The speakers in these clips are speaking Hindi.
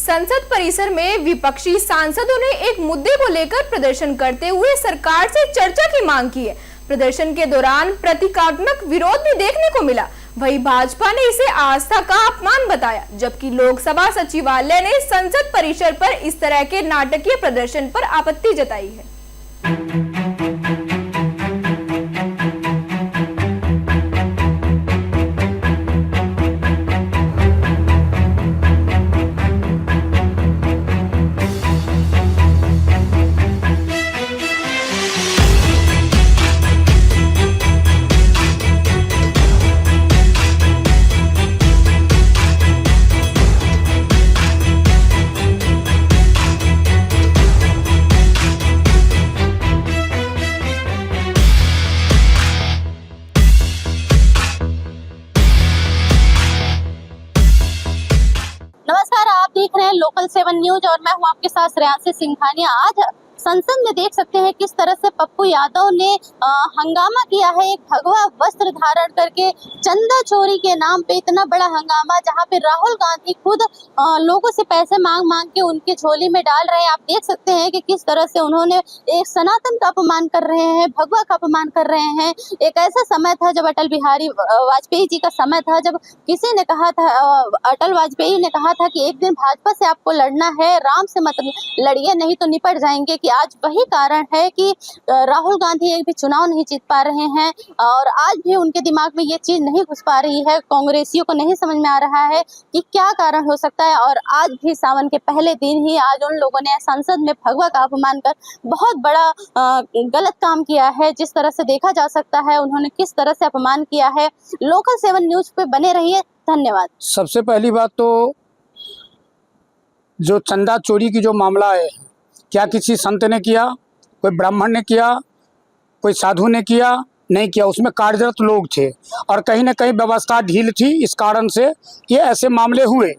संसद परिसर में विपक्षी सांसदों ने एक मुद्दे को लेकर प्रदर्शन करते हुए सरकार से चर्चा की मांग की है। प्रदर्शन के दौरान प्रतीकात्मक विरोध भी देखने को मिला। वहीं भाजपा ने इसे आस्था का अपमान बताया, जबकि लोकसभा सचिवालय ने संसद परिसर पर इस तरह के नाटकीय प्रदर्शन पर आपत्ति जताई है। नमस्कार, आप देख रहे हैं लोकल 7 न्यूज और मैं हूं आपके साथ श्रेयांशी सिंघानिया। आज संसद में देख सकते हैं किस तरह से पप्पू यादव ने हंगामा किया है। एक भगवा वस्त्र धारण करके चंदा चोरी के नाम पे इतना बड़ा हंगामा, जहां पे राहुल गांधी खुद लोगों से पैसे मांग मांग के उनके झोली में डाल रहे हैं। आप देख सकते हैं कि किस तरह से उन्होंने एक सनातन का अपमान कर रहे हैं, भगवा का अपमान कर रहे हैं। एक ऐसा समय था जब अटल बिहारी वाजपेयी जी का समय था, जब किसी ने कहा था, अटल वाजपेयी ने कहा था कि एक दिन भाजपा से आपको लड़ना है, राम से मत लड़िए नहीं तो निपट जाएंगे। कि आज वही कारण है कि राहुल गांधी एक भी चुनाव नहीं जीत पा रहे हैं और आज भी उनके दिमाग में ये चीज नहीं घुस पा रही है। कांग्रेसियों को नहीं समझ में आ रहा है कि क्या कारण हो सकता है। और आज भी सावन के पहले दिन ही आज उन लोगों ने संसद में भगवा का अपमान कर बहुत बड़ा गलत काम किया है। जिस तरह से देखा जा सकता है उन्होंने किस तरह से अपमान किया है। लोकल 7 न्यूज पे बने रहिए। धन्यवाद। सबसे पहली बात तो जो चंदा चोरी की जो मामला है, क्या किसी संत ने किया, कोई ब्राह्मण ने किया, कोई साधु ने किया? नहीं किया। उसमें कार्यरत लोग थे और कहीं ना कहीं व्यवस्था ढील थी, इस कारण से ये ऐसे मामले हुए।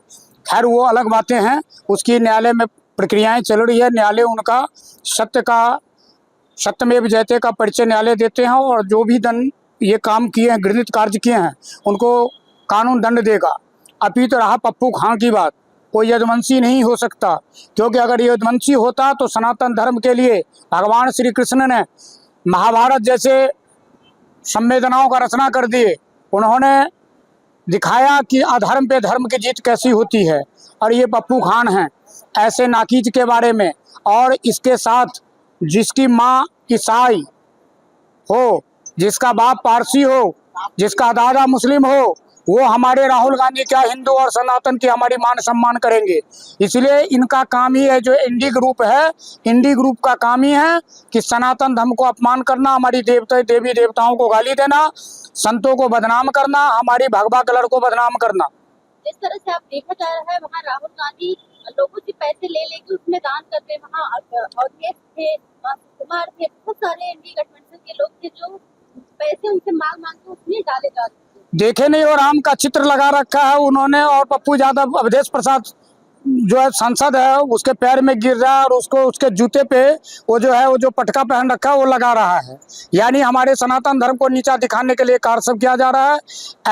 खैर वो अलग बातें हैं, उसकी न्यायालय में प्रक्रियाएं चल रही है। न्यायालय उनका सत्यमेव जयते का परिचय न्यायालय देते हैं और जो भी दंड ये काम किए हैं, घृणित कार्य किए हैं, उनको कानून दंड देगा। अभी तो रहा पप्पू खां की बात, कोई यदुवंशी नहीं हो सकता, क्योंकि अगर यदुवंशी होता तो सनातन धर्म के लिए भगवान श्री कृष्ण ने महाभारत जैसे संवेदनाओं का रचना कर दिए। उन्होंने दिखाया कि अधर्म पे धर्म की जीत कैसी होती है। और ये पप्पू खान हैं ऐसे नाकीज के बारे में। और इसके साथ जिसकी माँ ईसाई हो, जिसका बाप पारसी हो, जिसका दादा मुस्लिम हो, वो हमारे राहुल गांधी क्या हिंदू और सनातन की हमारी मान सम्मान करेंगे? इसलिए इनका काम ही है, जो इंडी ग्रुप है, इंडी ग्रुप का काम ही है कि सनातन धर्म को अपमान करना, हमारी देवी देवताओं को गाली देना, संतों को बदनाम करना, हमारी भगवा कलर को बदनाम करना। जिस तरह से आप देखा जा रहा है, वहाँ राहुल गांधी लोगों से पैसे ले लेके उसमें दान करते, वहाँ अवधेश थे, कुमार थे, बहुत सारे इंडी गठबंधन के लोग थे जो पैसे उनसे मांग मांग के उसमें डाले जाते थे। देखे नहीं, और राम का चित्र लगा रखा है उन्होंने। और पप्पू यादव, अवधेश प्रसाद जो है सांसद है, उसके पैर में गिर रहा है और उसको उसके जूते पे वो जो पटका पहन रखा है वो लगा रहा है। यानी हमारे सनातन धर्म को नीचा दिखाने के लिए कार्य सब किया जा रहा है।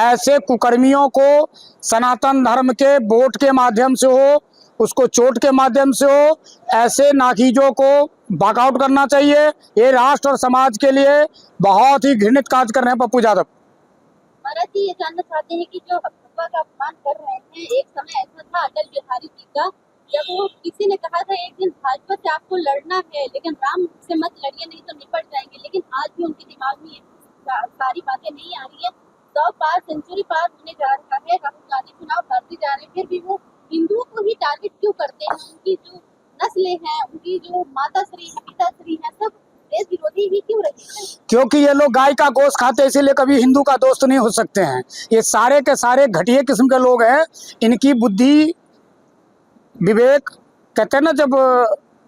ऐसे कुकर्मियों को सनातन धर्म के वोट के माध्यम से हो, उसको चोट के माध्यम से हो, ऐसे नाकीजों को वॉकआउट करना चाहिए। ये राष्ट्र और समाज के लिए बहुत ही घृणित कार्य कर रहे हैं पप्पू यादव। महाराज जी, ये जानना चाहते हैं कि जो भगवा का अपमान कर रहे हैं, एक समय ऐसा था अटल बिहारी जी का, जब वो किसी ने कहा था एक दिन भाजपा से आपको लड़ना है, लेकिन राम से मत लड़िए नहीं तो निपट जाएंगे। लेकिन आज भी उनके दिमाग में सारी बातें नहीं आ रही है। 100 पार सेंचुरी पार होने जा रहा है, राहुल गांधी चुनाव लड़ते जा रहे हैं, फिर भी वो हिंदुओं को ही टारगेट क्यों करते हैं? उनकी जो नस्लें हैं, उनकी जो माता श्री है, पिता श्री है, सब देश विरोधी ही क्यों रहे हैं? क्योंकि ये लोग गाय का गोश्त खाते हैं, इसीलिए कभी हिंदू का दोस्त नहीं हो सकते हैं। ये सारे के सारे घटिया किस्म के लोग हैं। इनकी बुद्धि विवेक, कहते हैं ना, जब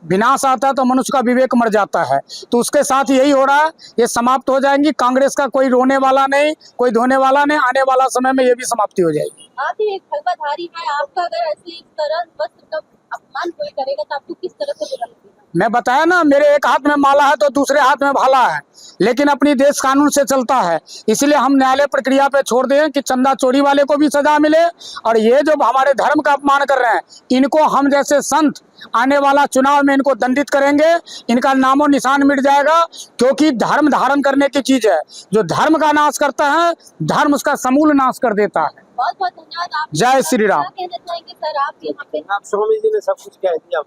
विनाश आता है तो मनुष्य का विवेक मर जाता है, तो उसके साथ यही हो रहा है। ये समाप्त हो जाएंगी। कांग्रेस का कोई रोने वाला नहीं, कोई धोने वाला नहीं। आने वाला समय में ये भी समाप्ति हो जाएगी। आप ही एक भगवाधारी है, आपका अगर ऐसे इस तरह वस्त्र का अपमान कोई करेगा तो आपको किस तरह से बुरा लगेगा? मैं बताया ना, मेरे एक हाथ में माला है तो दूसरे हाथ में भाला है, लेकिन अपनी देश कानून से चलता है। इसलिए हम न्यायालय प्रक्रिया पे छोड़ दें कि चंदा चोरी वाले को भी सजा मिले, और ये जो हमारे धर्म का अपमान कर रहे हैं इनको हम जैसे संत आने वाला चुनाव में इनको दंडित करेंगे, इनका नामो निशान मिट जाएगा। क्योंकि धर्म धारण करने की चीज है, जो धर्म का नाश करता है धर्म उसका समूल नाश कर देता है। बहुत बहुत धन्यवाद। आप जय श्री राम। क्या कहना चाहेंगे सर आप यहाँ पे? आप स्वामी जी ने सब कुछ कह दिया।